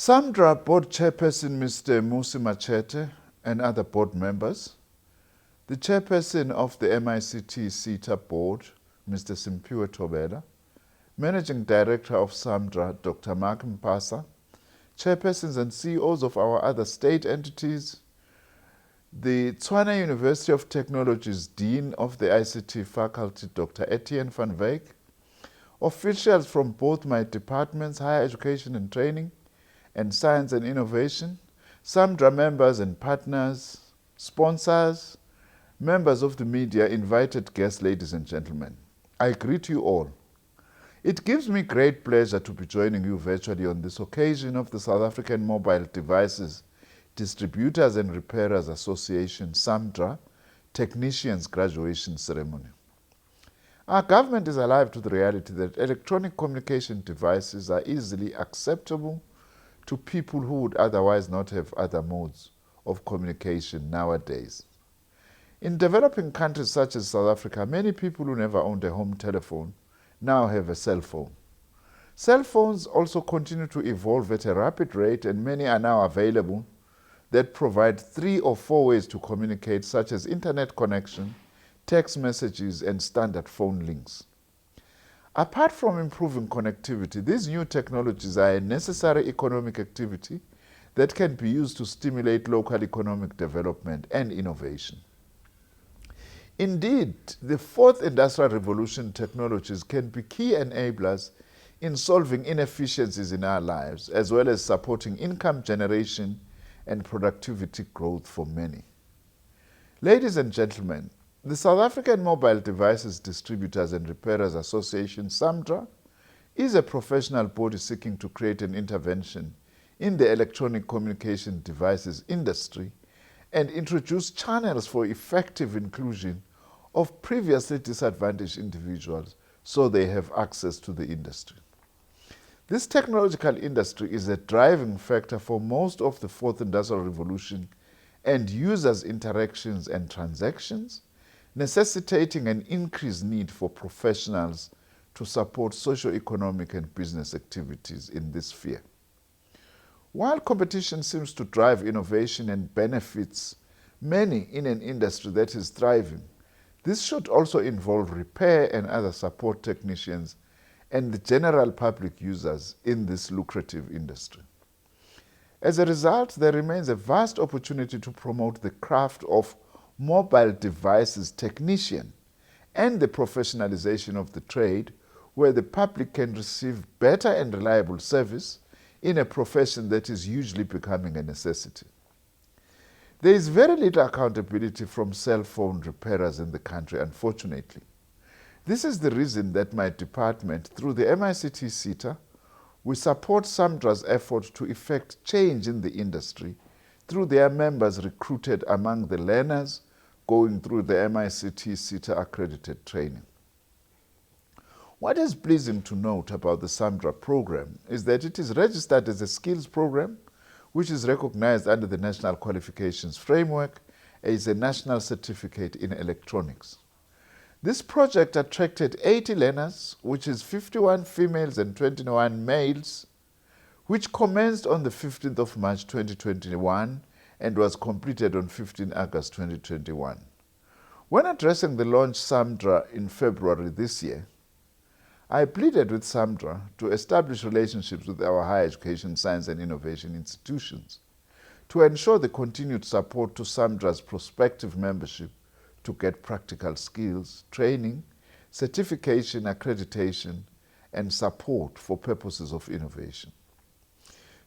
SAMDDRA Board Chairperson Mr. Musi Machete and other board members, the Chairperson of the MICT SETA Board, Mr. Simpiwe Thobela, Managing Director of SAMDDRA, Dr. Mark Mpasa, Chairpersons and CEOs of our other state entities, the Tshwane University of Technology's Dean of the ICT Faculty, Dr. Etienne van Wyk, officials from both my departments, Higher Education and Training, and Science and Innovation, SAMDDRA members and partners, sponsors, members of the media, invited guests, ladies and gentlemen. I greet you all. It gives me great pleasure to be joining you virtually on this occasion of the South African Mobile Devices Distributors and Repairers Association, SAMDDRA, Technicians Graduation Ceremony. Our government is alive to the reality that electronic communication devices are easily acceptable to people who would otherwise not have other modes of communication nowadays. In developing countries such as South Africa, many people who never owned a home telephone now have a cell phone. Cell phones also continue to evolve at a rapid rate, and many are now available that provide 3 or 4 ways to communicate, such as internet connection, text messages, and standard phone links. Apart from improving connectivity, these new technologies are a necessary economic activity that can be used to stimulate local economic development and innovation. Indeed, the fourth industrial revolution technologies can be key enablers in solving inefficiencies in our lives, as well as supporting income generation and productivity growth for many. Ladies and gentlemen, the South African Mobile Devices Distributors and Repairers Association, SAMDDRA, is a professional body seeking to create an intervention in the electronic communication devices industry and introduce channels for effective inclusion of previously disadvantaged individuals so they have access to the industry. This technological industry is a driving factor for most of the fourth industrial revolution and users' interactions and transactions, necessitating an increased need for professionals to support socio-economic and business activities in this sphere. While competition seems to drive innovation and benefits many in an industry that is thriving, this should also involve repair and other support technicians and the general public users in this lucrative industry. As a result, there remains a vast opportunity to promote the craft of mobile devices technician and the professionalization of the trade, where the public can receive better and reliable service in a profession that is usually becoming a necessity. There is very little accountability from cell phone repairers in the country, unfortunately. This is the reason that my department, through the MICT SETA, we support SAMDDRA's effort to effect change in the industry through their members recruited among the learners going through the MICT SETA accredited training. What is pleasing to note about the SAMDDRA program is that it is registered as a skills program, which is recognized under the National Qualifications Framework as a national certificate in electronics. This project attracted 80 learners, which is 51 females and 21 males, which commenced on the 15th of March 2021 and was completed on 15 August 2021. When addressing the launch SAMDDRA in February this year, I pleaded with SAMDDRA to establish relationships with our higher education, science and innovation institutions to ensure the continued support to SAMDDRA's prospective membership to get practical skills, training, certification, accreditation, and support for purposes of innovation.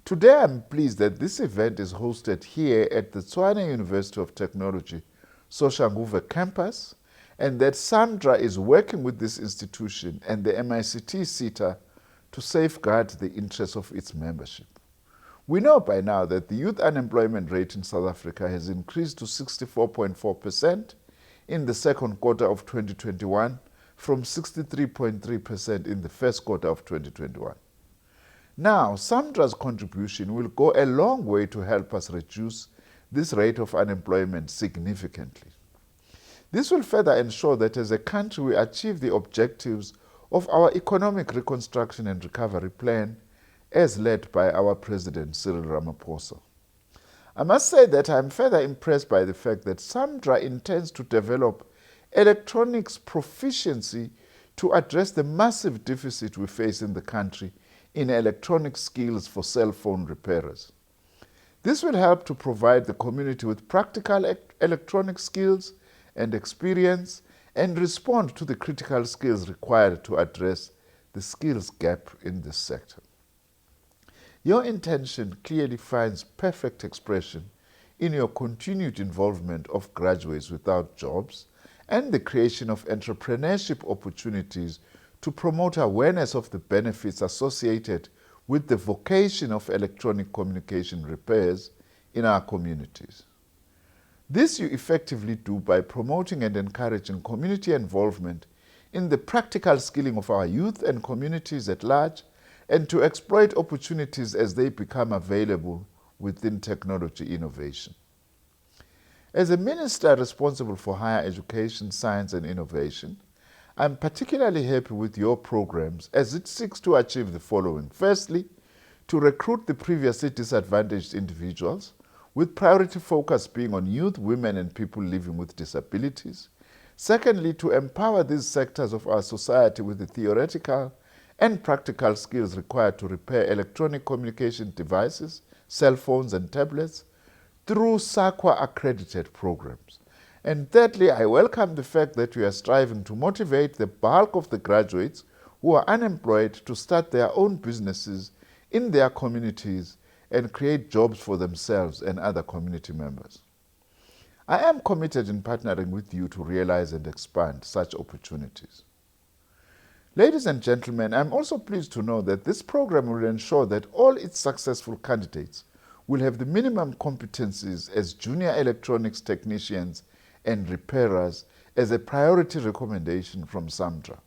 Today, I'm pleased that this event is hosted here at the Tshwane University of Technology, Soshanguve campus, and that SAMDDRA is working with this institution and the MICT SETA to safeguard the interests of its membership. We know by now that the youth unemployment rate in South Africa has increased to 64.4% in the second quarter of 2021 from 63.3% in the first quarter of 2021. Now, SAMDDRA's contribution will go a long way to help us reduce this rate of unemployment significantly. This will further ensure that as a country we achieve the objectives of our economic reconstruction and recovery plan as led by our President Cyril Ramaphosa. I must say that I am further impressed by the fact that SAMDDRA intends to develop electronics proficiency to address the massive deficit we face in the country in electronic skills for cell phone repairers. This will help to provide the community with practical electronic skills and experience and respond to the critical skills required to address the skills gap in this sector. Your intention clearly finds perfect expression in your continued involvement of graduates without jobs and the creation of entrepreneurship opportunities to promote awareness of the benefits associated with the vocation of electronic communication repairs in our communities. This you effectively do by promoting and encouraging community involvement in the practical skilling of our youth and communities at large, and to exploit opportunities as they become available within technology innovation. As a minister responsible for higher education, science and innovation, I'm particularly happy with your programs as it seeks to achieve the following. Firstly, to recruit the previously disadvantaged individuals, with priority focus being on youth, women and people living with disabilities. Secondly, to empower these sectors of our society with the theoretical and practical skills required to repair electronic communication devices, cell phones and tablets through SAQA accredited programs. And thirdly, I welcome the fact that we are striving to motivate the bulk of the graduates who are unemployed to start their own businesses in their communities and create jobs for themselves and other community members. I am committed in partnering with you to realize and expand such opportunities. Ladies and gentlemen, I'm also pleased to know that this program will ensure that all its successful candidates will have the minimum competencies as junior electronics technicians and repairers as a priority recommendation from SAMDDRA.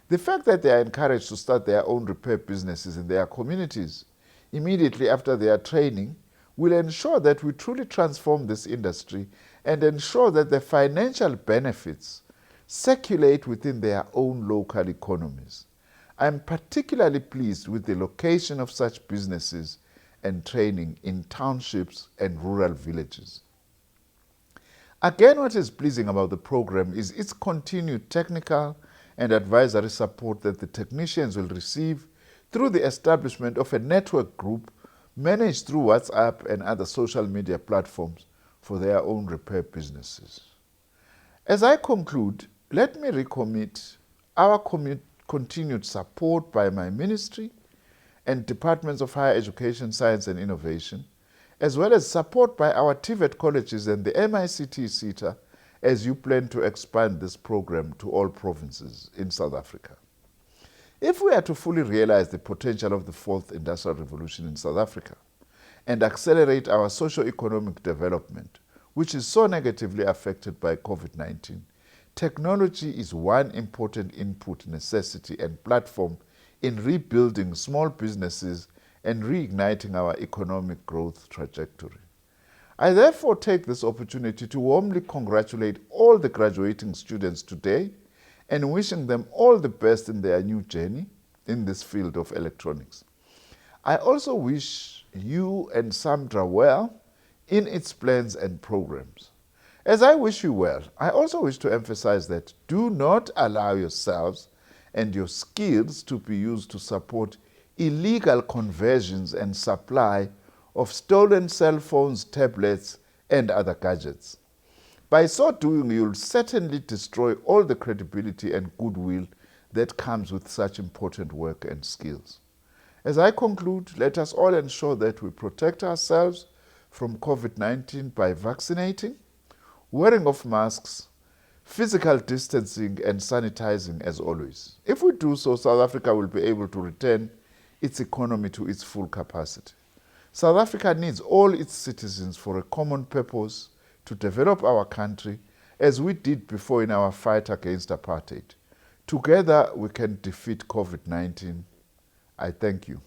The fact that they are encouraged to start their own repair businesses in their communities immediately after their training will ensure that we truly transform this industry and ensure that the financial benefits circulate within their own local economies. I am particularly pleased with the location of such businesses and training in townships and rural villages. Again, what is pleasing about the program is its continued technical and advisory support that the technicians will receive through the establishment of a network group managed through WhatsApp and other social media platforms for their own repair businesses. As I conclude, let me recommit our continued support by my ministry and departments of higher education, science and innovation, as well as support by our TVET colleges and the MICT SETA as you plan to expand this program to all provinces in South Africa. If we are to fully realize the potential of the fourth industrial revolution in South Africa and accelerate our socio-economic development, which is so negatively affected by COVID-19, technology is one important input necessity and platform in rebuilding small businesses and reigniting our economic growth trajectory. I therefore take this opportunity to warmly congratulate all the graduating students today and wishing them all the best in their new journey in this field of electronics. I also wish you and SAMDDRA well in its plans and programs. As I wish you well, I also wish to emphasize that do not allow yourselves and your skills to be used to support illegal conversions and supply of stolen cell phones, tablets, and other gadgets. By so doing, you'll certainly destroy all the credibility and goodwill that comes with such important work and skills. As I conclude, let us all ensure that we protect ourselves from COVID-19 by vaccinating, wearing of masks, physical distancing and sanitizing as always. If we do so, South Africa will be able to return its economy to its full capacity. South Africa needs all its citizens for a common purpose to develop our country as we did before in our fight against apartheid. Together we can defeat COVID-19. I thank you.